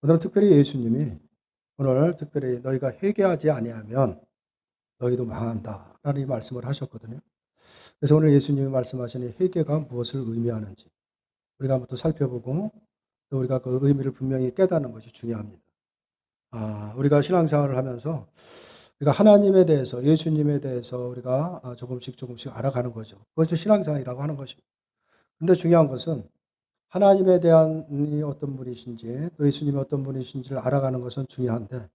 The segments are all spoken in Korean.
오늘 특별히 예수님이 오늘 특별히 "너희가 회개하지 아니하면 너희도 망한다."라는 이 말씀을 하셨거든요. 그래서 오늘 예수님이 말씀하신 이 회개가 무엇을 의미하는지 우리가 한번 또 살펴보고 또 우리가 그 의미를 분명히 깨닫는 것이 중요합니다. 우리가 신앙생활을 하면서 우리가 하나님에 대해서 예수님에 대해서 우리가 조금씩 조금씩 알아가는 거죠. 그것이 신앙생활이라고 하는 것입니다. 근데 중요한 것은 하나님에 대한 이 어떤 분이신지 또 예수님이 어떤 분이신지를 알아가는 것은 중요한데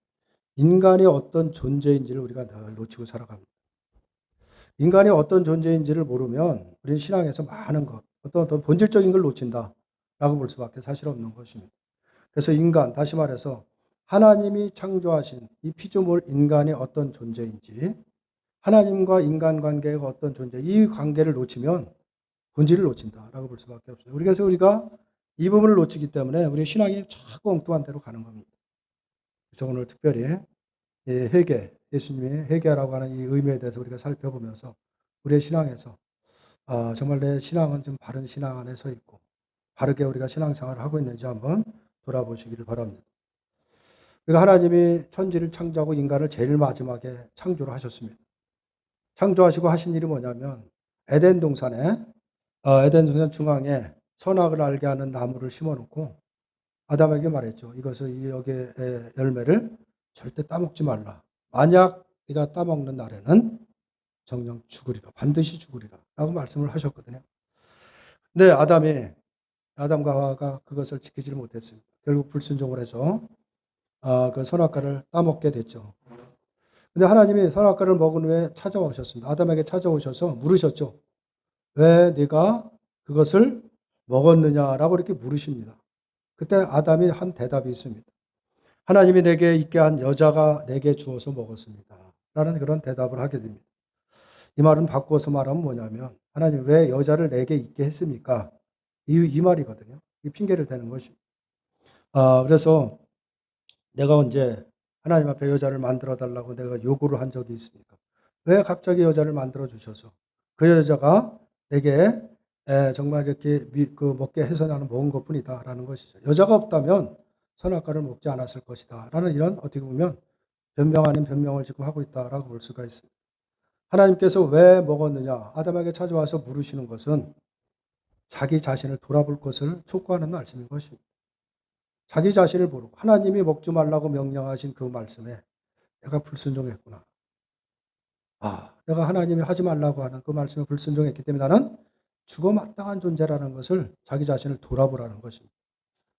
인간이 어떤 존재인지를 우리가 늘 놓치고 살아갑니다. 인간이 어떤 존재인지를 모르면 우리는 신앙에서 많은 것, 어떤 본질적인 걸 놓친다라고 볼 수밖에 사실 없는 것입니다. 그래서 인간, 다시 말해서 하나님이 창조하신 이 피조물 인간이 어떤 존재인지, 하나님과 인간 관계가 어떤 존재, 이 관계를 놓치면 본질을 놓친다라고 볼 수밖에 없어요. 그래서 우리가 이 부분을 놓치기 때문에 우리의 신앙이 자꾸 엉뚱한 데로 가는 겁니다. 그래서 오늘 특별히 회개, 예수님의 회개라고 하는 이 의미에 대해서 우리가 살펴보면서 우리의 신앙에서 정말 내 신앙은 좀 바른 신앙 안에 서 있고 바르게 우리가 신앙생활을 하고 있는지 한번 돌아보시기를 바랍니다. 그러니까 하나님이 천지를 창조하고 인간을 제일 마지막에 창조를 하셨습니다. 창조하시고 하신 일이 뭐냐면 에덴 동산에 에덴 동산 중앙에 선악을 알게 하는 나무를 심어 놓고 아담에게 말했죠. 이것을 이 여기에 열매를 절대 따먹지 말라. 만약 네가 따먹는 날에는 정녕 죽으리라. 반드시 죽으리라. 라고 말씀을 하셨거든요. 근데 아담과 하와가 그것을 지키지를 못했습니다. 결국 불순종을 해서 그 선악과를 따먹게 됐죠. 근데 하나님이 선악과를 먹은 후에 찾아오셨습니다. 아담에게 찾아오셔서 물으셨죠. 왜 네가 그것을 먹었느냐라고 이렇게 물으십니다. 그때 아담이 한 대답이 있습니다. 하나님이 내게 있게 한 여자가 내게 주어서 먹었습니다. 라는 그런 대답을 하게 됩니다. 이 말은 바꾸어서 말하면 뭐냐면 하나님 왜 여자를 내게 있게 했습니까? 이 말이거든요. 이 핑계를 대는 것입니다. 그래서 내가 언제 하나님 앞에 여자를 만들어 달라고 내가 요구를 한 적이 있습니까? 왜 갑자기 여자를 만들어 주셔서 그 여자가 내게 정말 이렇게 먹게 해서 나는 먹은 것뿐이다라는 것이죠. 여자가 없다면 선악과를 먹지 않았을 것이다라는 이런 어떻게 보면 변명 아닌 변명을 지금 하고 있다라고 볼 수가 있습니다. 하나님께서 왜 먹었느냐 아담에게 찾아와서 물으시는 것은 자기 자신을 돌아볼 것을 촉구하는 말씀인 것입니다. 자기 자신을 보고 하나님이 먹지 말라고 명령하신 그 말씀에 내가 불순종했구나. 내가 하나님이 하지 말라고 하는 그 말씀에 불순종했기 때문에 나는 죽어 마땅한 존재라는 것을 자기 자신을 돌아보라는 것입니다.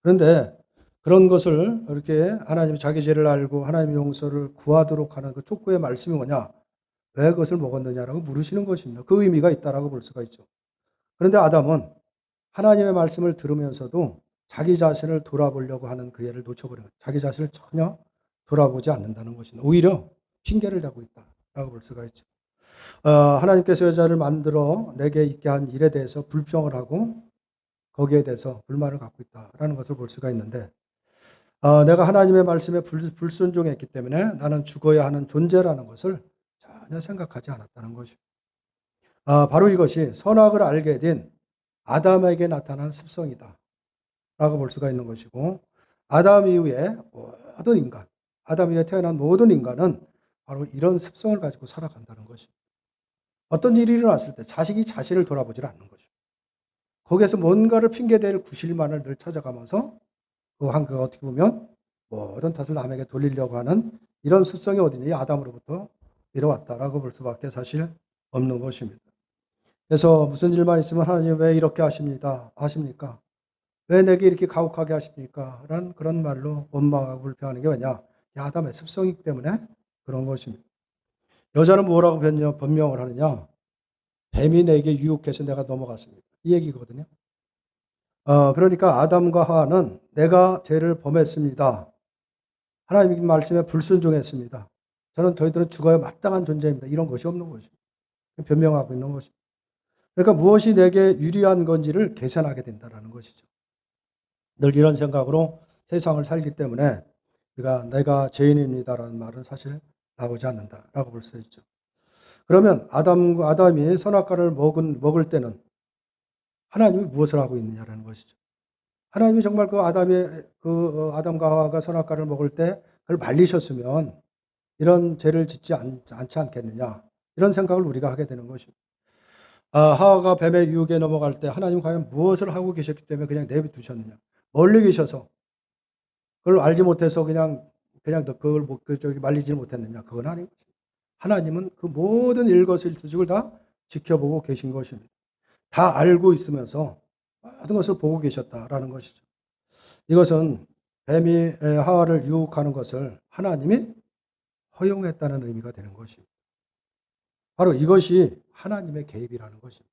그런데 그런 것을 이렇게 하나님이 자기 죄를 알고 하나님의 용서를 구하도록 하는 그 촉구의 말씀이 뭐냐? 왜 그것을 먹었느냐라고 물으시는 것입니다. 그 의미가 있다라고 볼 수가 있죠. 그런데 아담은 하나님의 말씀을 들으면서도 자기 자신을 돌아보려고 하는 그 애를 놓쳐버린 거예요. 자기 자신을 전혀 돌아보지 않는다는 것입니다. 오히려 핑계를 대고 있다라고 볼 수가 있죠. 하나님께서 여자를 만들어 내게 있게 한 일에 대해서 불평을 하고 거기에 대해서 불만을 갖고 있다라는 것을 볼 수가 있는데 내가 하나님의 말씀에 불순종했기 때문에 나는 죽어야 하는 존재라는 것을 전혀 생각하지 않았다는 것입니다. 바로 이것이 선악을 알게 된 아담에게 나타난 습성이다 라고 볼 수가 있는 것이고 아담 이후에 모든 인간, 아담 이후에 태어난 모든 인간은 바로 이런 습성을 가지고 살아간다는 것입니다. 어떤 일이 일어났을 때 자식이 자신을 돌아보질 않는 것입니다. 거기에서 뭔가를 핑계댈 구실만을 늘 찾아가면서 그 어떻게 보면 모든 탓을 남에게 돌리려고 하는 이런 습성이 어디냐? 이 아담으로부터 이뤄왔다라고 볼 수밖에 사실 없는 것입니다. 그래서 무슨 일만 있으면 하나님 왜 이렇게 하십니까? 왜 내게 이렇게 가혹하게 하십니까? 라는 그런 말로 원망하고 불평하는 게 왜냐? 이 아담의 습성이기 때문에 그런 것입니다. 여자는 뭐라고 변명을 하느냐? 뱀이 내게 유혹해서 내가 넘어갔습니다. 이 얘기거든요. 그러니까 아담과 하와는 내가 죄를 범했습니다. 하나님 말씀에 불순종했습니다. 저희들은 죽어야 마땅한 존재입니다. 이런 것이 없는 것입니다. 변명하고 있는 것입니다. 그러니까 무엇이 내게 유리한 건지를 계산하게 된다는 것이죠. 늘 이런 생각으로 세상을 살기 때문에 우리가 내가 죄인입니다라는 말은 사실 나오지 않는다라고 볼 수 있죠. 그러면 아담이 선악과를 먹을 때는 하나님이 무엇을 하고 있느냐라는 것이죠. 하나님이 정말 아담과 하와가 선악과를 먹을 때 그걸 말리셨으면 이런 죄를 짓지 않지 않겠느냐. 이런 생각을 우리가 하게 되는 것입니다. 하와가 뱀의 유혹에 넘어갈 때 하나님 과연 무엇을 하고 계셨기 때문에 그냥 내비두셨느냐. 멀리 계셔서 그걸 알지 못해서 그냥 그걸 말리지 못했느냐. 그건 아닌 것입니다. 하나님은 그 모든 일거수일투족을 다 지켜보고 계신 것입니다. 다 알고 있으면서 모든 것을 보고 계셨다라는 것이죠. 이것은 뱀이 하와를 유혹하는 것을 하나님이 허용했다는 의미가 되는 것입니다. 바로 이것이 하나님의 개입이라는 것입니다.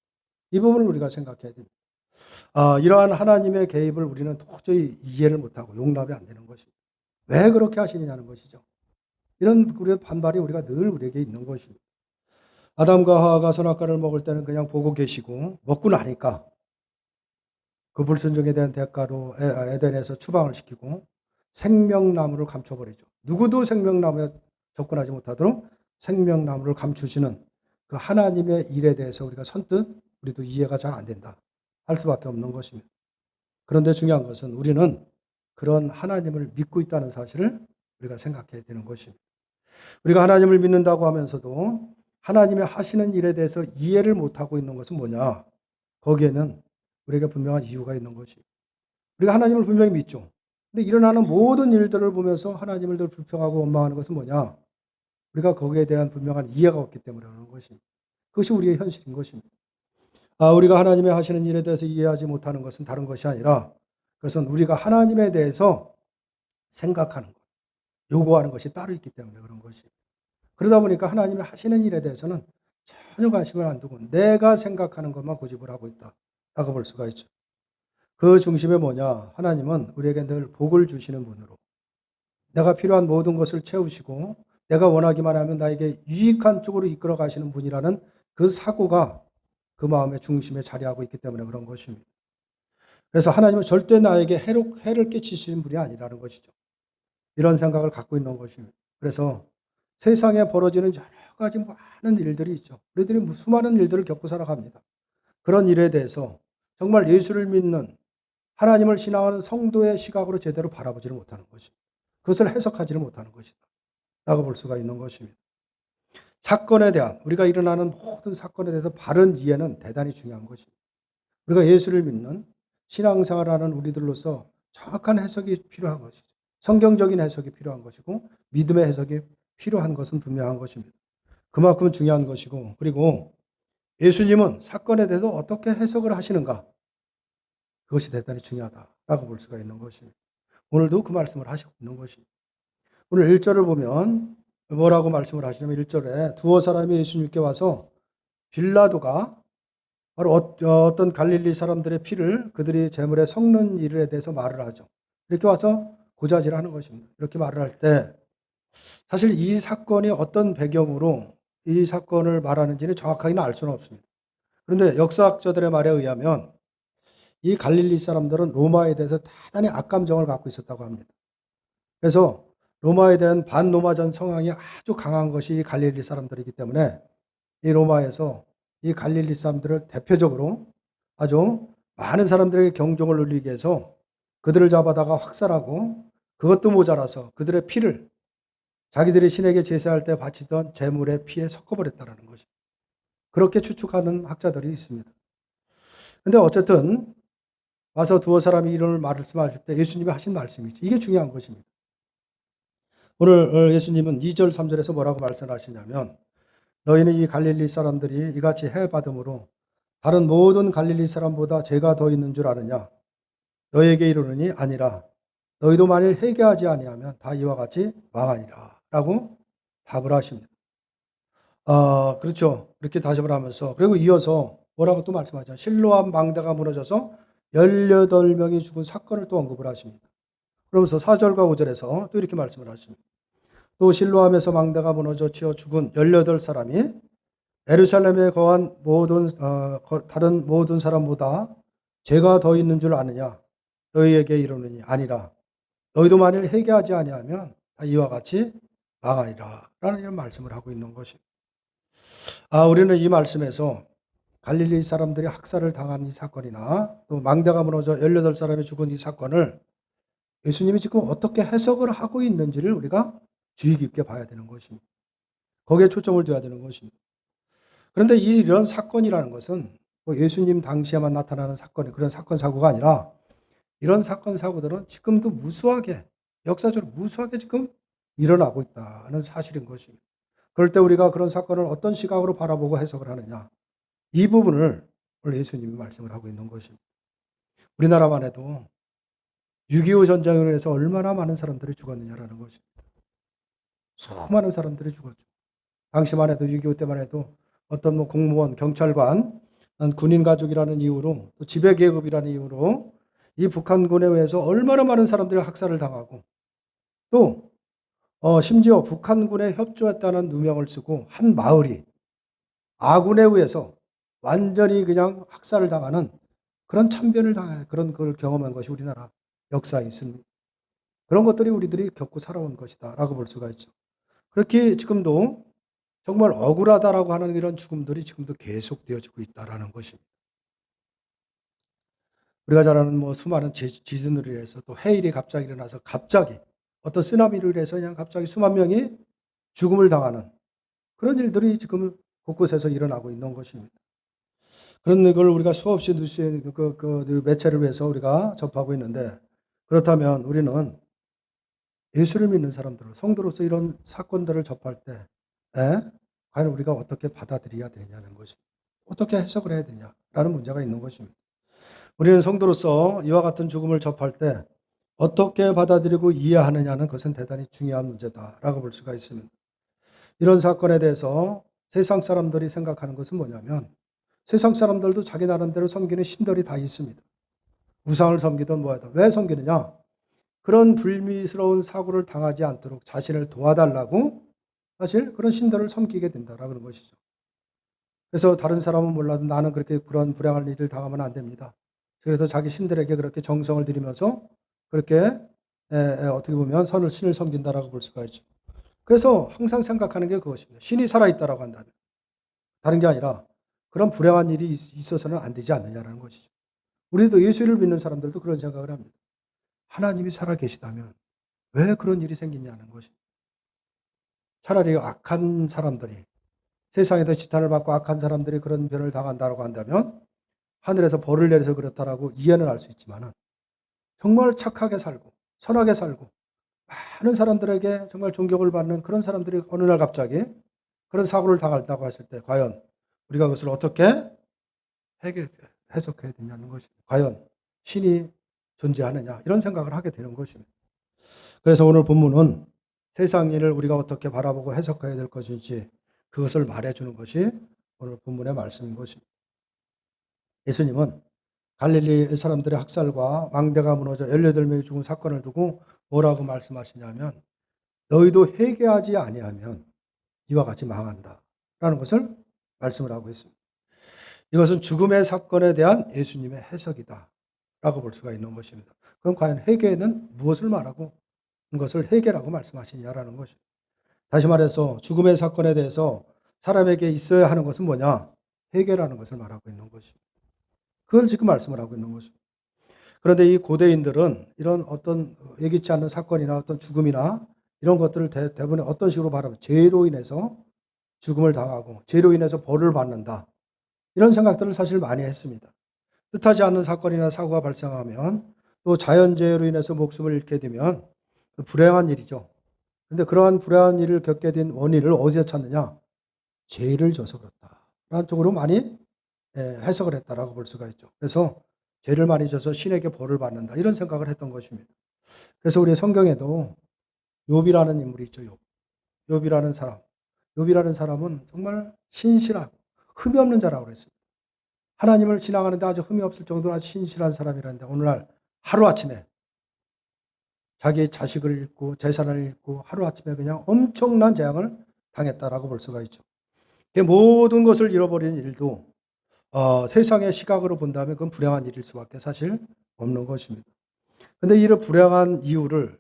이 부분을 우리가 생각해야 됩니다. 이러한 하나님의 개입을 우리는 도저히 이해를 못하고 용납이 안 되는 것입니다. 왜 그렇게 하시느냐는 것이죠. 이런 우리의 반발이 우리가 늘 우리에게 있는 것입니다. 아담과 하와가 선악과를 먹을 때는 그냥 보고 계시고 먹고 나니까 그 불순종에 대한 대가로 에덴에서 추방을 시키고 생명나무를 감춰버리죠. 누구도 생명나무에 접근하지 못하도록 생명나무를 감추시는 그 하나님의 일에 대해서 우리가 선뜻 우리도 이해가 잘 안 된다 할 수밖에 없는 것입니다. 그런데 중요한 것은 우리는 그런 하나님을 믿고 있다는 사실을 우리가 생각해야 되는 것입니다. 우리가 하나님을 믿는다고 하면서도 하나님의 하시는 일에 대해서 이해를 못하고 있는 것은 뭐냐? 거기에는 우리에게 분명한 이유가 있는 것입니다. 우리가 하나님을 분명히 믿죠. 근데 일어나는 모든 일들을 보면서 하나님을 늘 불평하고 원망하는 것은 뭐냐? 우리가 거기에 대한 분명한 이해가 없기 때문에 그러는 것입니다. 그것이 우리의 현실인 것입니다. 우리가 하나님의 하시는 일에 대해서 이해하지 못하는 것은 다른 것이 아니라 그것은 우리가 하나님에 대해서 생각하는 것, 요구하는 것이 따로 있기 때문에 그런 것입니다. 그러다 보니까 하나님의 하시는 일에 대해서는 전혀 관심을 안 두고 내가 생각하는 것만 고집을 하고 있다라고 볼 수가 있죠. 그 중심에 뭐냐? 하나님은 우리에게 늘 복을 주시는 분으로 내가 필요한 모든 것을 채우시고 내가 원하기만 하면 나에게 유익한 쪽으로 이끌어 가시는 분이라는 그 사고가 그 마음의 중심에 자리하고 있기 때문에 그런 것입니다. 그래서 하나님은 절대 나에게 해를 끼치시는 분이 아니라는 것이죠. 이런 생각을 갖고 있는 것입니다. 그래서 세상에 벌어지는 여러 가지 많은 일들이 있죠. 우리들이 수많은 일들을 겪고 살아갑니다. 그런 일에 대해서 정말 예수를 믿는 하나님을 신앙하는 성도의 시각으로 제대로 바라보지를 못하는 것입니다. 그것을 해석하지를 못하는 것이다 라고 볼 수가 있는 것입니다. 사건에 대한 우리가 일어나는 모든 사건에 대해서 바른 이해는 대단히 중요한 것입니다. 우리가 예수를 믿는 신앙생활하는 우리들로서 정확한 해석이 필요한 것이죠. 성경적인 해석이 필요한 것이고 믿음의 해석이 필요한 것은 분명한 것입니다. 그만큼 중요한 것이고 그리고 예수님은 사건에 대해서 어떻게 해석을 하시는가 그것이 대단히 중요하다라고 볼 수가 있는 것입니다. 오늘도 그 말씀을 하시고 있는 것입니다. 오늘 1절을 보면 뭐라고 말씀을 하시냐면 1절에 두어 사람이 예수님께 와서 빌라도가 바로 어떤 갈릴리 사람들의 피를 그들이 제물에 섞는 일에 대해서 말을 하죠. 이렇게 와서 고자질하는 것입니다. 이렇게 말을 할 때 사실 이 사건이 어떤 배경으로 이 사건을 말하는지는 정확하게는 알 수는 없습니다. 그런데 역사학자들의 말에 의하면 이 갈릴리 사람들은 로마에 대해서 대단히 악감정을 갖고 있었다고 합니다. 그래서 로마에 대한 반로마전 성향이 아주 강한 것이 갈릴리 사람들이기 때문에 이 로마에서 이 갈릴리 사람들을 대표적으로 아주 많은 사람들에게 경종을 울리기 위해서 그들을 잡아다가 확살하고 그것도 모자라서 그들의 피를 자기들이 신에게 제사할 때 바치던 제물의 피에 섞어버렸다는 것이 그렇게 추측하는 학자들이 있습니다. 근데 어쨌든 와서 두어 사람이 이런 말씀하실 때 예수님이 하신 말씀이죠. 이게 중요한 것입니다. 오늘 예수님은 2절 3절에서 뭐라고 말씀하시냐면 너희는 이 갈릴리 사람들이 이같이 해받음으로 다른 모든 갈릴리 사람보다 죄가 더 있는 줄 아느냐 너희에게 이르노니 아니라 너희도 만일 회개하지 아니하면 다 이와 같이 망하니라 라고 답을 하십니다. 그렇죠. 이렇게 답을 하면서 그리고 이어서 뭐라고 또 말씀하죠. 실로암 망대가 무너져서 18명이 죽은 사건을 또 언급을 하십니다. 그러면서 4절과 5절에서 또 이렇게 말씀을 하십니다. 또 실로암에서 망대가 무너져 치어 죽은 18사람이 예루살렘에 거한 다른 모든 사람보다 죄가 더 있는 줄 아느냐 너희에게 이르노니 아니라 너희도 만일 회개하지 아니하면 다 이와 같이 망하리라 라는 이런 말씀을 하고 있는 것입니다. 우리는 이 말씀에서 갈릴리 사람들이 학살을 당한 이 사건이나 또 망대가 무너져 18사람이 죽은 이 사건을 예수님이 지금 어떻게 해석을 하고 있는지를 우리가 주의 깊게 봐야 되는 것입니다. 거기에 초점을 둬야 되는 것입니다. 그런데 이런 사건이라는 것은 뭐 예수님 당시에만 나타나는 사건, 그런 사건, 사고가 아니라 이런 사건, 사고들은 지금도 무수하게, 역사적으로 무수하게 지금 일어나고 있다는 사실인 것입니다. 그럴 때 우리가 그런 사건을 어떤 시각으로 바라보고 해석을 하느냐. 이 부분을 오늘 예수님이 말씀을 하고 있는 것입니다. 우리나라만 해도 6.25 전쟁으로 해서 얼마나 많은 사람들이 죽었느냐라는 것입니다. 수많은 사람들이 죽었죠. 당시만 해도 6.25 때만 해도 어떤 뭐 공무원, 경찰관, 군인 가족이라는 이유로 또 지배계급이라는 이유로 이 북한군에 의해서 얼마나 많은 사람들이 학살을 당하고 또 심지어 북한군에 협조했다는 누명을 쓰고 한 마을이 아군에 의해서 완전히 그냥 학살을 당하는 그런 참변을 당하는 그런 걸 경험한 것이 우리나라 역사에 있습니다. 그런 것들이 우리들이 겪고 살아온 것이다라고 볼 수가 있죠. 그렇게 지금도 정말 억울하다라고 하는 이런 죽음들이 지금도 계속되어지고 있다라는 것입니다. 우리가 잘 아는 뭐 수많은 지진으로 인해서 또 해일이 갑자기 일어나서 갑자기 어떤 쓰나미로 인해서 그냥 갑자기 수만 명이 죽음을 당하는 그런 일들이 지금 곳곳에서 일어나고 있는 것입니다. 그런 걸 우리가 수없이 뉴스에 매체를 위해서 우리가 접하고 있는데 그렇다면 우리는 예수를 믿는 사람들, 성도로서 이런 사건들을 접할 때 과연 우리가 어떻게 받아들여야 되느냐는 것입니다. 어떻게 해석을 해야 되냐라는 문제가 있는 것입니다. 우리는 성도로서 이와 같은 죽음을 접할 때 어떻게 받아들이고 이해하느냐는 것은 대단히 중요한 문제다라고 볼 수가 있습니다. 이런 사건에 대해서 세상 사람들이 생각하는 것은 뭐냐면 세상 사람들도 자기 나름대로 섬기는 신들이 다 있습니다. 우상을 섬기든 뭐하든. 왜 섬기느냐? 그런 불미스러운 사고를 당하지 않도록 자신을 도와달라고 사실 그런 신들을 섬기게 된다라는 것이죠. 그래서 다른 사람은 몰라도 나는 그렇게 그런 불행한 일을 당하면 안 됩니다. 그래서 자기 신들에게 그렇게 정성을 들이면서 그렇게 어떻게 보면 신을 섬긴다라고 볼 수가 있죠. 그래서 항상 생각하는 게 그것입니다. 신이 살아있다라고 한다면 다른 게 아니라 그런 불행한 일이 있어서는 안 되지 않느냐라는 것이죠. 우리도 예수를 믿는 사람들도 그런 생각을 합니다. 하나님이 살아계시다면 왜 그런 일이 생기냐는 것입니다. 차라리 악한 사람들이 세상에서 지탄을 받고 악한 사람들이 그런 변을 당한다고 한다면 하늘에서 벌을 내려서 그렇다라고 이해는 할 수 있지만 정말 착하게 살고 선하게 살고 많은 사람들에게 정말 존경을 받는 그런 사람들이 어느 날 갑자기 그런 사고를 당한다고 했을 때 과연 우리가 그것을 어떻게 해석해야 되냐는 것입니다. 과연 신이 존재하느냐 이런 생각을 하게 되는 것입니다. 그래서 오늘 본문은 세상 일을 우리가 어떻게 바라보고 해석해야 될 것인지 그것을 말해주는 것이 오늘 본문의 말씀인 것입니다. 예수님은 갈릴리 사람들의 학살과 망대가 무너져 18명이 죽은 사건을 두고 뭐라고 말씀하시냐면 너희도 회개하지 아니하면 이와 같이 망한다 라는 것을 말씀을 하고 있습니다. 이것은 죽음의 사건에 대한 예수님의 해석이다 라고 볼 수가 있는 것입니다. 그럼 과연 회개는 무엇을 말하고 것을 회개라고 말씀하시냐라는 것입니다. 다시 말해서 죽음의 사건에 대해서 사람에게 있어야 하는 것은 뭐냐? 회개라는 것을 말하고 있는 것입니다. 그걸 지금 말씀을 하고 있는 것입니다. 그런데 이 고대인들은 이런 어떤 예기치 않는 사건이나 어떤 죽음이나 이런 것들을 대부분 어떤 식으로 바라보면 죄로 인해서 죽음을 당하고 죄로 인해서 벌을 받는다. 이런 생각들을 사실 많이 했습니다. 뜻하지 않는 사건이나 사고가 발생하면 또 자연재해로 인해서 목숨을 잃게 되면 불행한 일이죠. 그런데 그러한 불행한 일을 겪게 된 원인을 어디서 찾느냐? 죄를 져서 그렇다. 라는 쪽으로 많이 해석을 했다라고 볼 수가 있죠. 그래서 죄를 많이 져서 신에게 벌을 받는다. 이런 생각을 했던 것입니다. 그래서 우리 성경에도 욥이라는 인물이 있죠. 욥. 욥이라는 사람. 욥이라는 사람은 정말 신실하고 흠이 없는 자라고 그랬습니다. 하나님을 신앙하는데 아주 흠이 없을 정도로 아주 신실한 사람이라는데 오늘날 하루아침에 자기의 자식을 잃고 재산을 잃고 하루아침에 그냥 엄청난 재앙을 당했다라고 볼 수가 있죠. 모든 것을 잃어버리는 일도 세상의 시각으로 본다면 그건 불행한 일일 수밖에 사실 없는 것입니다. 그런데 이런 불행한 이유를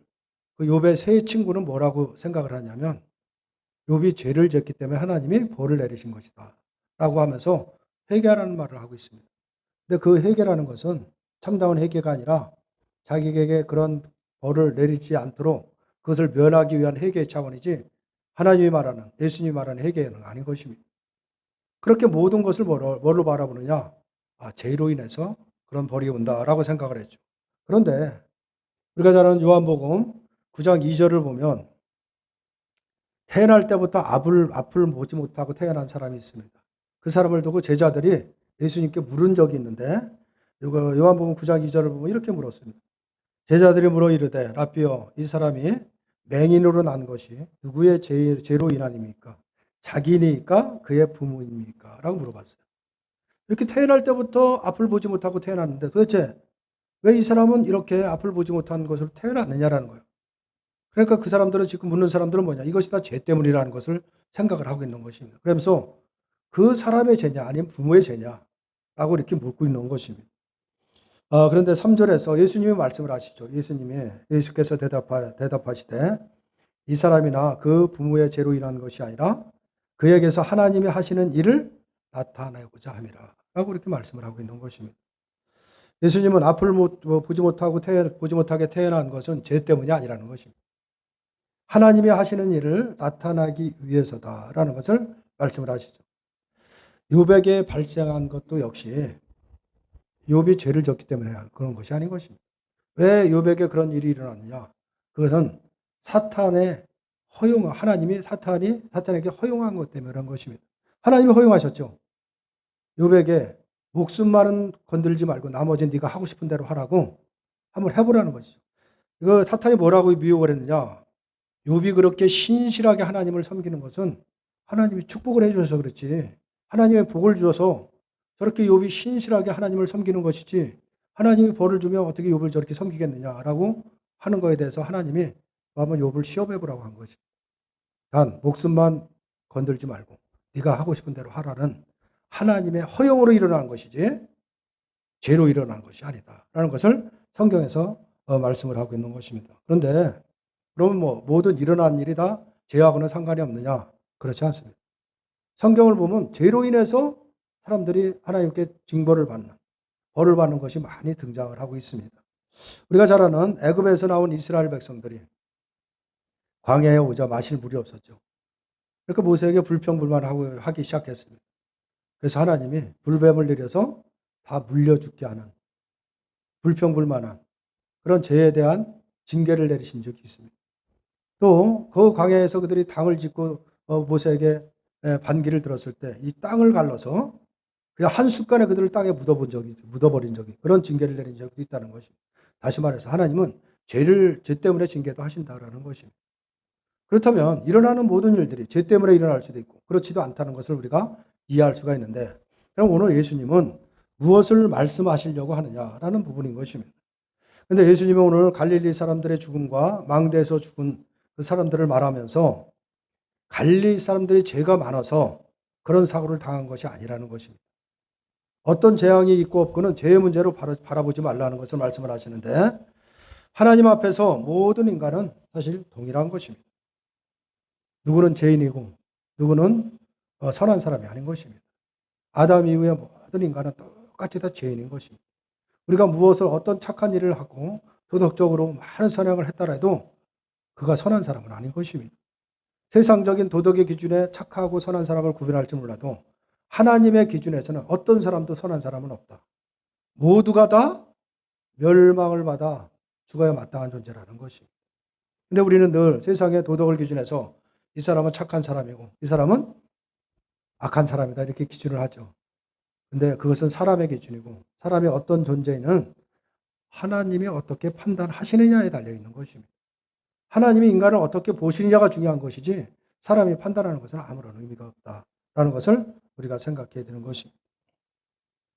그 욥의 세 친구는 뭐라고 생각을 하냐면 욥이 죄를 지었기 때문에 하나님이 벌을 내리신 것이다 라고 하면서 회개하라는 말을 하고 있습니다. 근데 그 회개라는 것은 참다운 회개가 아니라 자기에게 그런 벌을 내리지 않도록 그것을 면하기 위한 회개의 차원이지 하나님이 말하는 예수님이 말하는 회개는 아닌 것입니다. 그렇게 모든 것을 뭘로 바라보느냐? 아, 죄로 인해서 그런 벌이 온다라고 생각을 했죠. 그런데 우리가 잘 아는 요한복음 9장 2절을 보면 태어날 때부터 앞을 보지 못하고 태어난 사람이 있습니다. 그 사람을 두고 제자들이 예수님께 물은 적이 있는데 요한복음 9장 2절을 보면 이렇게 물었습니다. 제자들이 물어 이르되 라삐여 이 사람이 맹인으로 난 것이 누구의 죄로 인함입니까? 자기니까 그의 부모입니까? 라고 물어봤어요. 이렇게 태어날 때부터 앞을 보지 못하고 태어났는데 도대체 왜 이 사람은 이렇게 앞을 보지 못한 것으로 태어났느냐라는 거예요. 그러니까 그 사람들은 지금 묻는 사람들은 뭐냐? 이것이 다 죄 때문이라는 것을 생각을 하고 있는 것입니다. 그러면서 그 사람의 죄냐 아니면 부모의 죄냐라고 이렇게 묻고 있는 것입니다. 그런데 3절에서 예수님이 말씀을 하시죠. 예수께서 대답하시되 이 사람이나 그 부모의 죄로 인한 것이 아니라 그에게서 하나님이 하시는 일을 나타내고자 함이라 라고 이렇게 말씀을 하고 있는 것입니다. 예수님은 앞을 보지 못하게 태어난 것은 죄 때문이 아니라는 것입니다. 하나님이 하시는 일을 나타나기 위해서다라는 것을 말씀을 하시죠. 욥에게 발생한 것도 역시 욥이 죄를 졌기 때문에 그런 것이 아닌 것입니다. 왜 욥에게 그런 일이 일어났느냐? 그것은 하나님이 사탄에게 허용한 것 때문에 그런 것입니다. 하나님이 허용하셨죠. 욥에게 목숨만은 건들지 말고 나머지는 네가 하고 싶은 대로 하라고 한번 해보라는 것이죠. 이거 사탄이 뭐라고 미혹을 했느냐? 욥이 그렇게 신실하게 하나님을 섬기는 것은 하나님이 축복을 해주셔서 그렇지. 하나님의 복을 주어서 저렇게 욥이 신실하게 하나님을 섬기는 것이지 하나님이 벌을 주면 어떻게 욥을 저렇게 섬기겠느냐라고 하는 거에 대해서 하나님이 한번 욥을 시험해보라고 한 것이. 단 목숨만 건들지 말고 네가 하고 싶은 대로 하라는 하나님의 허용으로 일어난 것이지 죄로 일어난 것이 아니다라는 것을 성경에서 말씀을 하고 있는 것입니다. 그런데 그러면 모든 일어난 일이 다 죄하고는 상관이 없느냐? 그렇지 않습니다. 성경을 보면 죄로 인해서 사람들이 하나님께 징벌을 받는, 벌을 받는 것이 많이 등장을 하고 있습니다. 우리가 잘 아는 애굽에서 나온 이스라엘 백성들이 광야에 오자 마실 물이 없었죠. 그러니까 모세에게 불평불만하기 시작했습니다. 그래서 하나님이 불뱀을 내려서 다 물려 죽게 하는 불평불만한 그런 죄에 대한 징계를 내리신 적이 있습니다. 또 그 광야에서 그들이 당을 짓고 모세에게 반기를 들었을 때 이 땅을 갈라서 그냥 한순간에 그들을 땅에 묻어버린 적이 그런 징계를 내린 적도 있다는 것입니다. 다시 말해서 하나님은 죄 때문에 징계도 하신다라는 것입니다. 그렇다면 일어나는 모든 일들이 죄 때문에 일어날 수도 있고 그렇지도 않다는 것을 우리가 이해할 수가 있는데 그럼 오늘 예수님은 무엇을 말씀하시려고 하느냐라는 부분인 것입니다. 그런데 예수님은 오늘 갈릴리 사람들의 죽음과 망대에서 죽은 그 사람들을 말하면서 갈릴리 사람들이 죄가 많아서 그런 사고를 당한 것이 아니라는 것입니다. 어떤 재앙이 있고 없고는 죄의 문제로 바라보지 말라는 것을 말씀을 하시는데 하나님 앞에서 모든 인간은 사실 동일한 것입니다. 누구는 죄인이고 누구는 선한 사람이 아닌 것입니다. 아담 이후에 모든 인간은 똑같이 다 죄인인 것입니다. 우리가 어떤 착한 일을 하고 도덕적으로 많은 선행을 했더라도 그가 선한 사람은 아닌 것입니다. 세상적인 도덕의 기준에 착하고 선한 사람을 구별할지 몰라도 하나님의 기준에서는 어떤 사람도 선한 사람은 없다. 모두가 다 멸망을 받아 죽어야 마땅한 존재라는 것입니다. 근데 우리는 늘 세상의 도덕을 기준해서 이 사람은 착한 사람이고 이 사람은 악한 사람이다 이렇게 기준을 하죠. 근데 그것은 사람의 기준이고 사람의 어떤 존재는 하나님이 어떻게 판단하시느냐에 달려있는 것입니다. 하나님이 인간을 어떻게 보시느냐가 중요한 것이지 사람이 판단하는 것은 아무런 의미가 없다라는 것을 우리가 생각해야 되는 것입니다.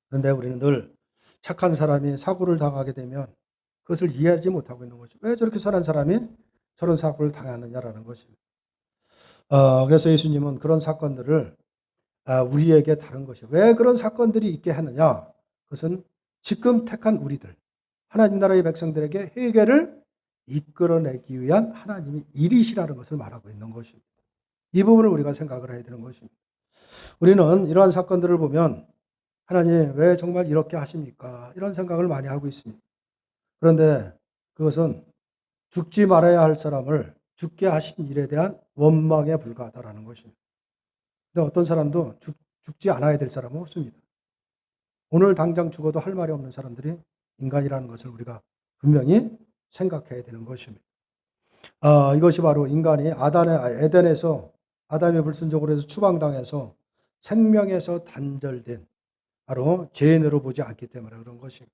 그런데 우리는 늘 착한 사람이 사고를 당하게 되면 그것을 이해하지 못하고 있는 거죠. 왜 저렇게 선한 사람이 저런 사고를 당하느냐라는 것입니다. 그래서 예수님은 그런 사건들을 우리에게 다른 것이요. 왜 그런 사건들이 있게 하느냐? 그것은 지금 택한 우리들, 하나님 나라의 백성들에게 회개를 이끌어내기 위한 하나님의 일이시라는 것을 말하고 있는 것입니다. 이 부분을 우리가 생각을 해야 되는 것입니다. 우리는 이러한 사건들을 보면 하나님 왜 정말 이렇게 하십니까? 이런 생각을 많이 하고 있습니다. 그런데 그것은 죽지 말아야 할 사람을 죽게 하신 일에 대한 원망에 불과하다라는 것입니다. 근데 어떤 사람도 죽지 않아야 될 사람은 없습니다. 오늘 당장 죽어도 할 말이 없는 사람들이 인간이라는 것을 우리가 분명히 생각해야 되는 것입니다. 이것이 바로 인간이 에덴에서 아담의 불순종으로 해서 추방당해서 생명에서 단절된 바로 죄인으로 보지 않기 때문에 그런 것입니다.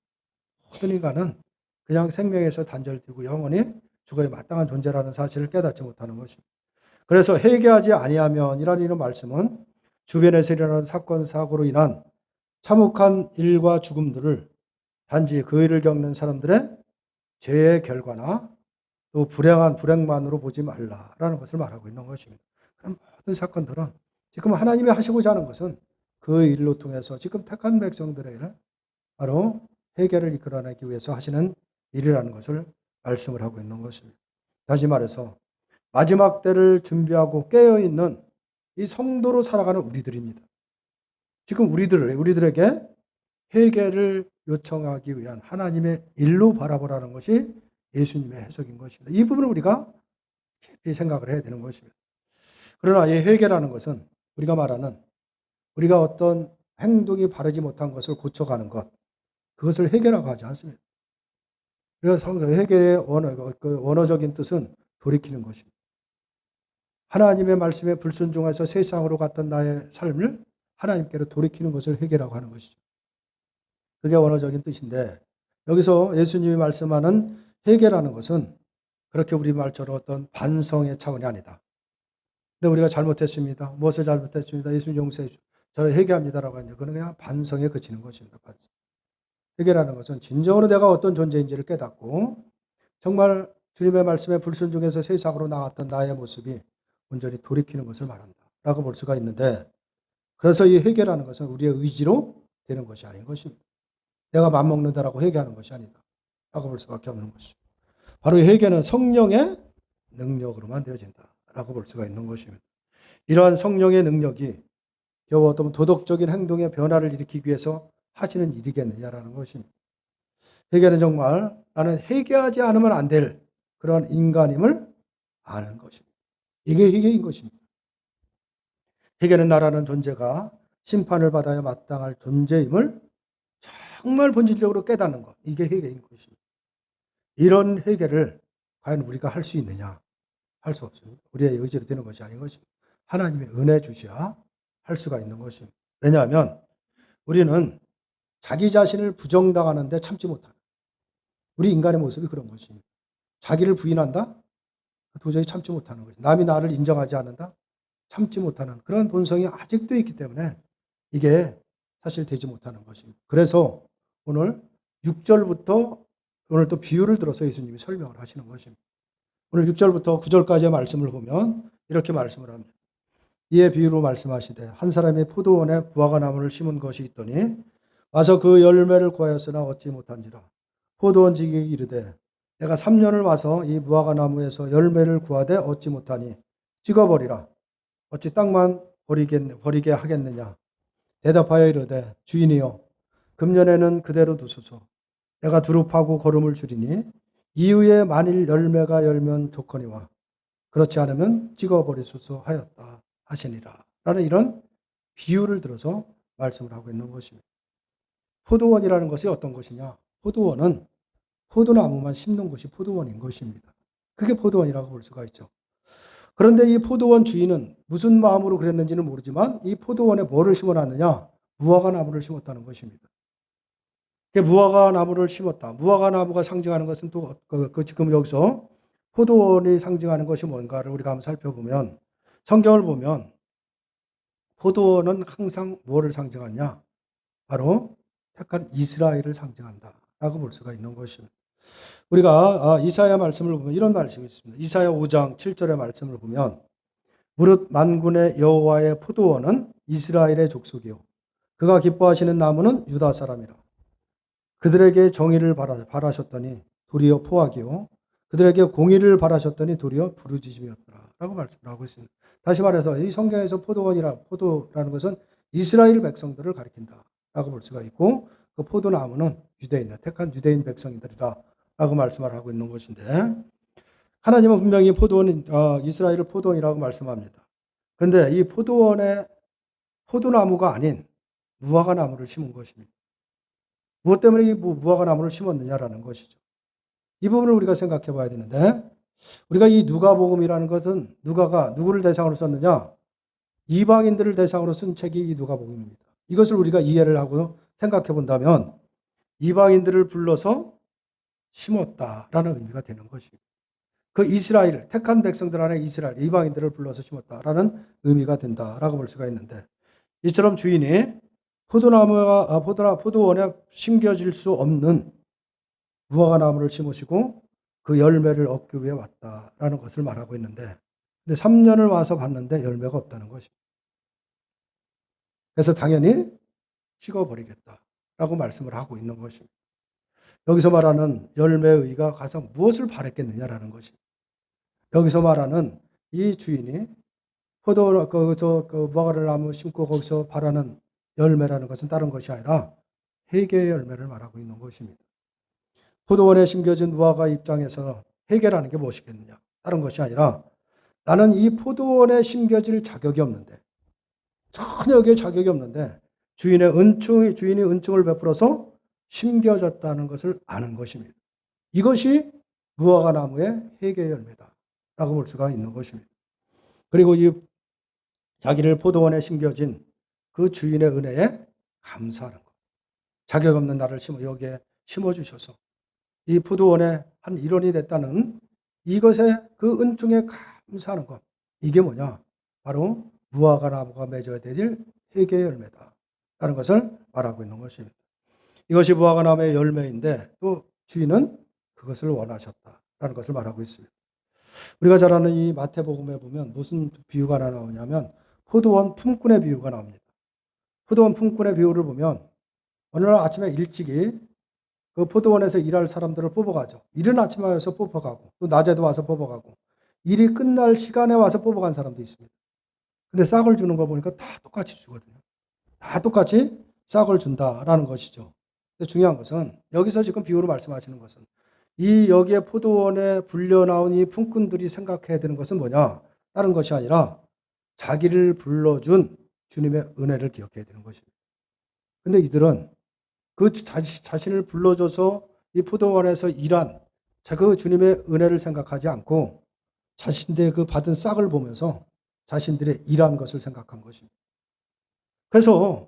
모든 인간은 그냥 생명에서 단절되고 영원히 죽어야 마땅한 존재라는 사실을 깨닫지 못하는 것입니다. 그래서 회개하지 아니하면 이라는 말씀은 주변에서 일어나는 사건 사고로 인한 참혹한 일과 죽음들을 단지 그 일을 겪는 사람들의 죄의 결과나 또 불행만으로 보지 말라라는 것을 말하고 있는 것입니다. 그럼 모든 사건들은 지금 하나님이 하시고자 하는 것은 그 일로 통해서 지금 택한 백성들에게 바로 회개를 이끌어내기 위해서 하시는 일이라는 것을 말씀을 하고 있는 것입니다. 다시 말해서 마지막 때를 준비하고 깨어있는 이 성도로 살아가는 우리들입니다. 지금 우리들에게 회개를 요청하기 위한 하나님의 일로 바라보라는 것이 예수님의 해석인 것입니다. 이 부분을 우리가 깊이 생각을 해야 되는 것입니다. 그러나 이 회개라는 것은 우리가 말하는 우리가 어떤 행동이 바르지 못한 것을 고쳐가는 것, 그것을 회개라고 하지 않습니다. 그래서 회개의 원어적인 뜻은 돌이키는 것입니다. 하나님의 말씀에 불순종해서 세상으로 갔던 나의 삶을 하나님께로 돌이키는 것을 회개라고 하는 것이죠. 그게 원어적인 뜻인데 여기서 예수님이 말씀하는 회개라는 것은 그렇게 우리 말처럼 어떤 반성의 차원이 아니다. 근데 우리가 잘못했습니다. 무엇을 잘못했습니다. 예수님 용서해 주시오. 저를 회개합니다라고 하는데 그건 그냥 반성에 그치는 것입니다. 반성. 회개라는 것은 진정으로 내가 어떤 존재인지를 깨닫고 정말 주님의 말씀에 불순종해서 세상으로 나왔던 나의 모습이 온전히 돌이키는 것을 말한다라고 볼 수가 있는데 그래서 이 회개라는 것은 우리의 의지로 되는 것이 아닌 것입니다. 내가 맘먹는다라고 회개하는 것이 아니다 라고 볼 수밖에 없는 것이죠. 바로 이 회개는 성령의 능력으로만 되어진다라고 볼 수가 있는 것입니다. 이러한 성령의 능력이 겨우 어떤 도덕적인 행동의 변화를 일으키기 위해서 하시는 일이겠느냐라는 것입니다. 회개는 정말 나는 회개하지 않으면 안 될 그러한 인간임을 아는 것입니다. 이게 회개인 것입니다. 회개는 나라는 존재가 심판을 받아야 마땅할 존재임을 정말 본질적으로 깨닫는 것. 이게 회개인 것입니다. 이런 회개를 과연 우리가 할 수 있느냐? 할 수 없습니다. 우리의 의지로 되는 것이 아닌 것입니다. 하나님의 은혜 주셔야 할 수가 있는 것입니다. 왜냐하면 우리는 자기 자신을 부정당하는데 참지 못하는 우리 인간의 모습이 그런 것입니다. 자기를 부인한다? 도저히 참지 못하는 것입니다. 남이 나를 인정하지 않는다? 참지 못하는 그런 본성이 아직도 있기 때문에 이게 사실 되지 못하는 것입니다. 그래서 오늘 6절부터 오늘 또 비유를 들어서 예수님이 설명을 하시는 것입니다. 오늘 6절부터 9절까지의 말씀을 보면 이렇게 말씀을 합니다. 이에 비유로 말씀하시되 한 사람이 포도원에 무화과나무를 심은 것이 있더니 와서 그 열매를 구하였으나 얻지 못한지라. 포도원 지기에게 이르되 내가 3년을 와서 이 무화과나무에서 열매를 구하되 얻지 못하니 찍어버리라. 어찌 땅만 버리게 하겠느냐. 대답하여 이르되 주인이여 금년에는 그대로 두소서. 내가 두릅하고 거름을 줄이니 이후에 만일 열매가 열면 좋거니와 그렇지 않으면 찍어버리소서 하였다 하시니라. 라는 이런 비유를 들어서 말씀을 하고 있는 것입니다. 포도원이라는 것이 어떤 것이냐. 포도원은 포도나무만 심는 것이 포도원인 것입니다. 그게 포도원이라고 볼 수가 있죠. 그런데 이 포도원 주인은 무슨 마음으로 그랬는지는 모르지만 이 포도원에 뭐를 심어놨느냐. 무화과나무를 심었다는 것입니다. 무화과나무를 심었다. 무화과나무가 상징하는 것은 또 지금 여기서 포도원이 상징하는 것이 뭔가를 우리가 한번 살펴보면 성경을 보면 포도원은 항상 뭐를 상징하냐? 바로 택한 이스라엘을 상징한다라고 볼 수가 있는 것입니다. 우리가 이사야 말씀을 보면 이런 말씀이 있습니다. 이사야 5장 7절의 말씀을 보면 무릇 만군의 여호와의 포도원은 이스라엘의 족속이요 그가 기뻐하시는 나무는 유다 사람이라. 그들에게 정의를 바라셨더니 도리어 포악이요 그들에게 공의를 바라셨더니 도리어 부르짖음이었더라 라고 말씀을 하고 있습니다. 다시 말해서 이 성경에서 포도라는 것은 이스라엘 백성들을 가리킨다 라고 볼 수가 있고 그 포도나무는 유대인들, 택한 유대인 백성들이라 라고 말씀을 하고 있는 것인데 하나님은 분명히 포도원, 이스라엘을 포도원이라고 말씀합니다. 그런데 이 포도원에 포도나무가 아닌 무화과 나무를 심은 것입니다. 무엇 때문에 이 무화과 나무를 심었느냐라는 것이죠. 이 부분을 우리가 생각해 봐야 되는데 우리가 이 누가복음이라는 것은 누가가 누구를 대상으로 썼느냐? 이방인들을 대상으로 쓴 책이 이 누가복음입니다. 이것을 우리가 이해를 하고 생각해 본다면 이방인들을 불러서 심었다라는 의미가 되는 것입니다. 그 이스라엘, 택한 백성들 안에 이스라엘, 이방인들을 불러서 심었다라는 의미가 된다라고 볼 수가 있는데 이처럼 주인이 포도원에 심겨질 수 없는 무화과 나무를 심으시고 그 열매를 얻기 위해 왔다라는 것을 말하고 있는데 근데 3년을 와서 봤는데 열매가 없다는 것입니다. 그래서 당연히 식어버리겠다라고 말씀을 하고 있는 것입니다. 여기서 말하는 열매의 의가 가서 무엇을 바랬겠느냐라는 것입니다. 여기서 말하는 이 주인이 무화과를 나무 심고 거기서 바라는 열매라는 것은 다른 것이 아니라 회개의 열매를 말하고 있는 것입니다. 포도원에 심겨진 무화과 입장에서 회개라는 게 무엇이겠느냐? 다른 것이 아니라 나는 이 포도원에 심겨질 자격이 없는데 전혀 여기에 자격이 없는데 주인이 은총을 베풀어서 심겨졌다는 것을 아는 것입니다. 이것이 무화과 나무의 회개의 열매다라고 볼 수가 있는 것입니다. 그리고 이 자기를 포도원에 심겨진 그 주인의 은혜에 감사하는 것. 자격 없는 나를 여기에 심어주셔서 이 포도원의 한 일원이 됐다는 이것에 그 은총에 감사하는 것. 이게 뭐냐? 바로 무화과 나무가 맺어야 될 회개의 열매다라는 것을 말하고 있는 것입니다. 이것이 무화과 나무의 열매인데 또 주인은 그것을 원하셨다라는 것을 말하고 있습니다. 우리가 잘 아는 이 마태복음에 보면 무슨 비유가 하나 나오냐면 포도원 품꾼의 비유가 나옵니다. 포도원 품꾼의 비유를 보면 어느 날 아침에 일찍이 그 포도원에서 일할 사람들을 뽑아가죠. 이른 아침에 와서 뽑아가고 또 낮에도 와서 뽑아가고 일이 끝날 시간에 와서 뽑아간 사람도 있습니다. 근데 싹을 주는 거 보니까 다 똑같이 주거든요. 다 똑같이 싹을 준다라는 것이죠. 근데 중요한 것은 여기서 지금 비유로 말씀하시는 것은 이 여기에 포도원에 불려 나온 이 품꾼들이 생각해야 되는 것은 뭐냐? 다른 것이 아니라 자기를 불러준 주님의 은혜를 기억해야 되는 것입니다. 근데 이들은 그 자신을 불러줘서 이 포도원에서 일한 그 주님의 은혜를 생각하지 않고 자신들의 그 받은 싹을 보면서 자신들의 일한 것을 생각한 것입니다. 그래서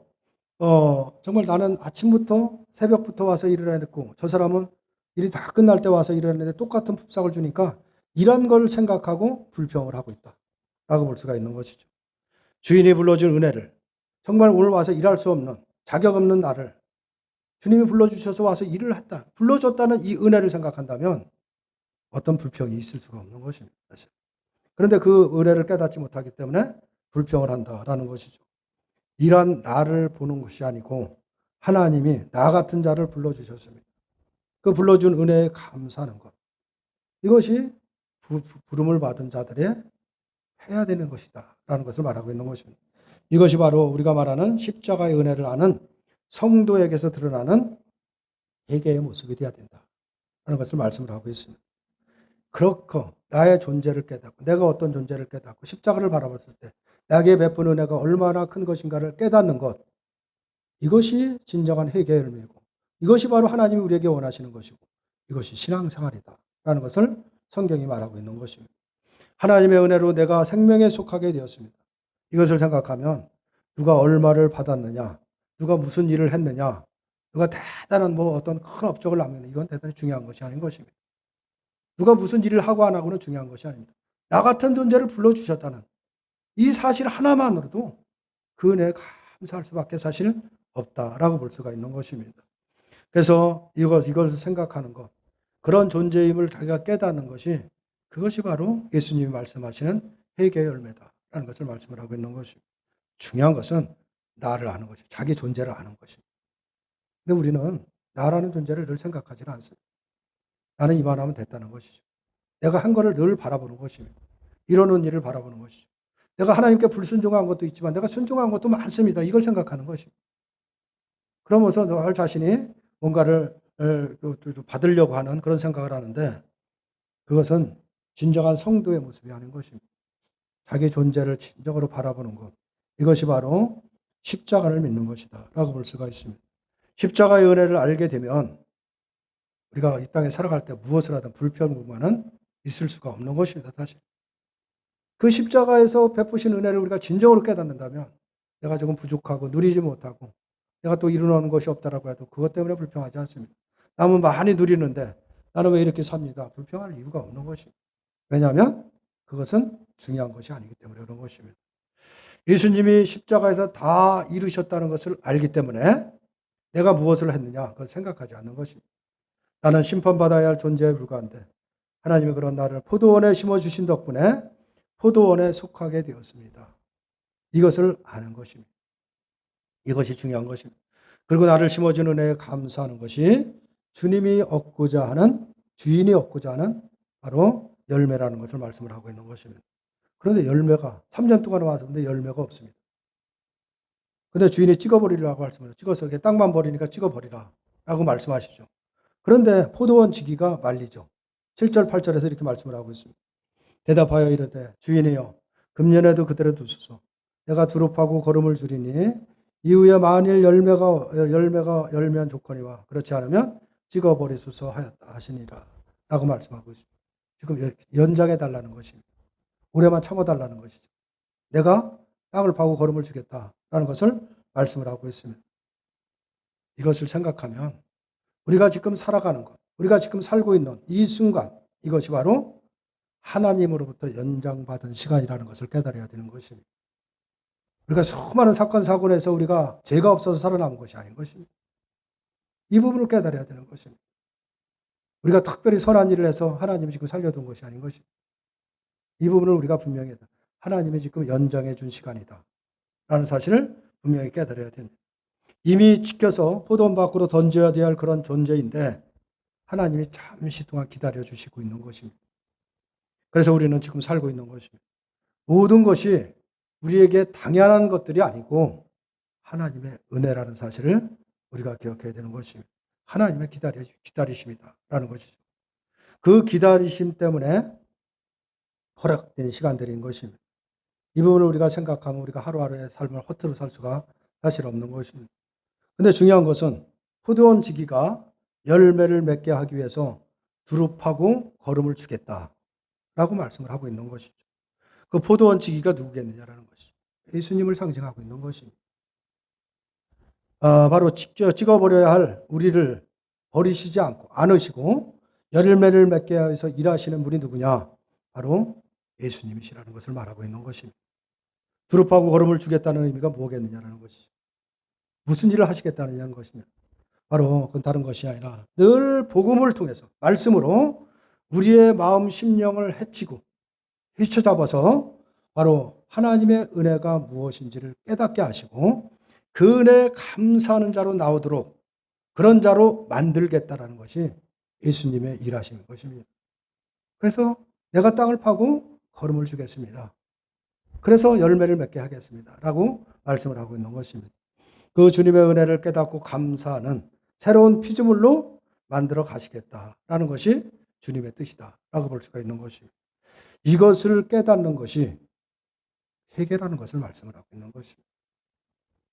정말 나는 아침부터 새벽부터 와서 일을 해냈고 저 사람은 일이 다 끝날 때 와서 일을 했는데 똑같은 품삯을 주니까 일한 걸 생각하고 불평을 하고 있다라고 볼 수가 있는 것이죠. 주인이 불러준 은혜를 정말 오늘 와서 일할 수 없는 자격 없는 나를 주님이 불러주셔서 와서 일을 했다. 불러줬다는 이 은혜를 생각한다면 어떤 불평이 있을 수가 없는 것입니다. 사실. 그런데 그 은혜를 깨닫지 못하기 때문에 불평을 한다라는 것이죠. 일한 나를 보는 것이 아니고 하나님이 나 같은 자를 불러주셨습니다. 그 불러준 은혜에 감사하는 것. 이것이 부름을 받은 자들의 해야 되는 것이다. 라는 것을 말하고 있는 것입니다. 이것이 바로 우리가 말하는 십자가의 은혜를 아는 성도에게서 드러나는 회개의 모습이 되어야 된다. 라는 것을 말씀을 하고 있습니다. 그렇고 나의 존재를 깨닫고 내가 어떤 존재를 깨닫고 십자가를 바라봤을 때 나에게 베푼 은혜가 얼마나 큰 것인가를 깨닫는 것. 이것이 진정한 회개의 열매이고 이것이 바로 하나님이 우리에게 원하시는 것이고 이것이 신앙생활이다. 라는 것을 성경이 말하고 있는 것입니다. 하나님의 은혜로 내가 생명에 속하게 되었습니다. 이것을 생각하면 누가 얼마를 받았느냐, 누가 무슨 일을 했느냐, 누가 대단한 어떤 큰 업적을 남겼느냐, 이건 대단히 중요한 것이 아닌 것입니다. 누가 무슨 일을 하고 안 하고는 중요한 것이 아닙니다. 나 같은 존재를 불러주셨다는 이 사실 하나만으로도 그 은혜에 감사할 수밖에 사실 없다라고 볼 수가 있는 것입니다. 그래서 이것을 생각하는 것, 그런 존재임을 자기가 깨닫는 것이 그것이 바로 예수님이 말씀하시는 회개의 열매다라는 것을 말씀을 하고 있는 것입니다. 중요한 것은 나를 아는 것이죠. 자기 존재를 아는 것입니다. 근데 우리는 나라는 존재를 늘 생각하지는 않습니다. 나는 이만하면 됐다는 것이죠. 내가 한 거를 늘 바라보는 것입니다. 이루는 일을 바라보는 것이죠. 내가 하나님께 불순종한 것도 있지만 내가 순종한 것도 많습니다. 이걸 생각하는 것입니다. 그러면서 늘 자신이 뭔가를 또 받으려고 하는 그런 생각을 하는데 그것은 진정한 성도의 모습이 아닌 것입니다. 자기 존재를 진정으로 바라보는 것. 이것이 바로 십자가를 믿는 것이다 라고 볼 수가 있습니다. 십자가의 은혜를 알게 되면 우리가 이 땅에 살아갈 때 무엇을 하든 불평불만은 있을 수가 없는 것입니다. 사실. 그 십자가에서 베푸신 은혜를 우리가 진정으로 깨닫는다면 내가 조금 부족하고 누리지 못하고 내가 또 이루는 것이 없다라고 해도 그것 때문에 불평하지 않습니다. 남은 많이 누리는데 나는 왜 이렇게 삽니다. 불평할 이유가 없는 것입니다. 왜냐하면 그것은 중요한 것이 아니기 때문에 그런 것입니다. 예수님이 십자가에서 다 이루셨다는 것을 알기 때문에 내가 무엇을 했느냐 그걸 생각하지 않는 것입니다. 나는 심판받아야 할 존재에 불과한데 하나님이 그런 나를 포도원에 심어주신 덕분에 포도원에 속하게 되었습니다. 이것을 아는 것입니다. 이것이 중요한 것입니다. 그리고 나를 심어준 은혜에 감사하는 것이 주님이 얻고자 하는 주인이 얻고자 하는 바로 열매라는 것을 말씀을 하고 있는 것입니다. 그런데 열매가 3년 동안 왔는데 열매가 없습니다. 근데 주인이 찍어버리라고 말씀을 찍어서 이렇게 땅만 버리니까 찍어버리라 라고 말씀하시죠. 그런데 포도원 지기가 말리죠. 7절 8절에서 이렇게 말씀을 하고 있습니다. 대답하여 이르되 주인이여 금년에도 그대로 두소서. 내가 두릅하고 거름을 줄이니 이후에 만일 열매가 열면 좋거니와 그렇지 않으면 찍어버리소서 하였다 하시니라 라고 말씀하고 있습니다. 지금 연장해 달라는 것입니다. 오래만 참아달라는 것이죠. 내가 땅을 파고 거름을 주겠다라는 것을 말씀을 하고 있습니다. 이것을 생각하면 우리가 지금 살아가는 것, 우리가 지금 살고 있는 이 순간 이것이 바로 하나님으로부터 연장받은 시간이라는 것을 깨달아야 되는 것입니다. 우리가 수많은 사건 사고에서 우리가 죄가 없어서 살아남은 것이 아닌 것입니다. 이 부분을 깨달아야 되는 것입니다. 우리가 특별히 선한 일을 해서 하나님이 지금 살려둔 것이 아닌 것입니다. 이 부분을 우리가 분명히 하나님이 지금 연장해 준 시간이다 라는 사실을 분명히 깨달아야 됩니다. 이미 지켜서 포도원 밖으로 던져야 될 그런 존재인데 하나님이 잠시 동안 기다려 주시고 있는 것입니다. 그래서 우리는 지금 살고 있는 것입니다. 모든 것이 우리에게 당연한 것들이 아니고 하나님의 은혜라는 사실을 우리가 기억해야 되는 것입니다. 하나님의 기다리심이다라는 것이죠. 그 기다리심 때문에 허락된 시간들인 것입니다. 이 부분을 우리가 생각하면 우리가 하루하루의 삶을 허투루 살 수가 사실 없는 것입니다. 근데 중요한 것은 포도원 지기가 열매를 맺게 하기 위해서 두릅하고 거름을 주겠다라고 말씀을 하고 있는 것이죠. 그 포도원 지기가 누구겠느냐라는 것이죠. 예수님을 상징하고 있는 것입니다. 바로 찍어버려야 할 우리를 버리시지 않으시고 열매를 맺게 위해서 일하시는 분이 누구냐? 바로 예수님이시라는 것을 말하고 있는 것입니다. 두릅하고 거름을 주겠다는 의미가 뭐겠느냐라는 것이죠. 무슨 일을 하시겠다는 것이냐. 바로 그건 다른 것이 아니라 늘 복음을 통해서 말씀으로 우리의 마음 심령을 헤치고 휘쳐잡아서 바로 하나님의 은혜가 무엇인지를 깨닫게 하시고 그 은혜에 감사하는 자로 나오도록 그런 자로 만들겠다라는 것이 예수님의 일하시는 것입니다. 그래서 내가 땅을 파고 거름을 주겠습니다. 그래서 열매를 맺게 하겠습니다. 라고 말씀을 하고 있는 것입니다. 그 주님의 은혜를 깨닫고 감사하는 새로운 피조물로 만들어 가시겠다라는 것이 주님의 뜻이다. 라고 볼 수가 있는 것입니다. 이것을 깨닫는 것이 회개라는 것을 말씀을 하고 있는 것입니다.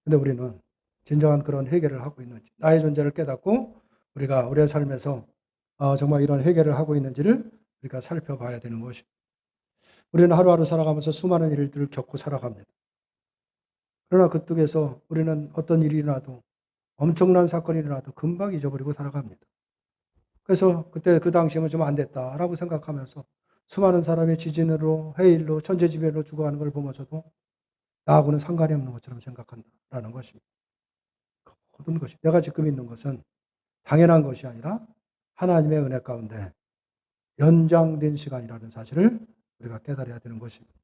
근데 우리는 진정한 그런 회개를 하고 있는지, 나의 존재를 깨닫고 우리가 우리의 삶에서 정말 이런 회개를 하고 있는지를 우리가 살펴봐야 되는 것입니다. 우리는 하루하루 살아가면서 수많은 일들을 겪고 살아갑니다. 그러나 그쪽에서 우리는 어떤 일이 일어나도 엄청난 사건이 일어나도 금방 잊어버리고 살아갑니다. 그래서 그때 그 당시에는 좀 안 됐다라고 생각하면서 수많은 사람이 지진으로 해일로 천재지변으로 죽어가는 걸 보면서도 나하고는 상관이 없는 것처럼 생각한다라는 것입니다. 그 모든 것이 내가 지금 있는 것은 당연한 것이 아니라 하나님의 은혜 가운데 연장된 시간이라는 사실을 우리가 깨달아야 되는 것입니다.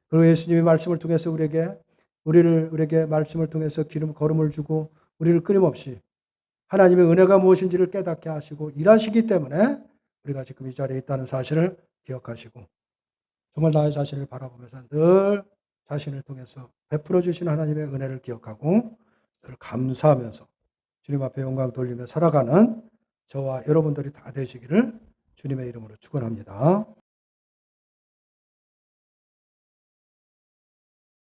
그리고 예수님이 말씀을 통해서 우리에게 말씀을 통해서 걸음을 주고 우리를 끊임없이 하나님의 은혜가 무엇인지를 깨닫게 하시고 일하시기 때문에 우리가 지금 이 자리에 있다는 사실을 기억하시고 정말 나의 자신을 바라보면서 늘 자신을 통해서 베풀어 주신 하나님의 은혜를 기억하고 늘 감사하면서 주님 앞에 영광 돌리며 살아가는 저와 여러분들이 다 되시기를 주님의 이름으로 축원합니다.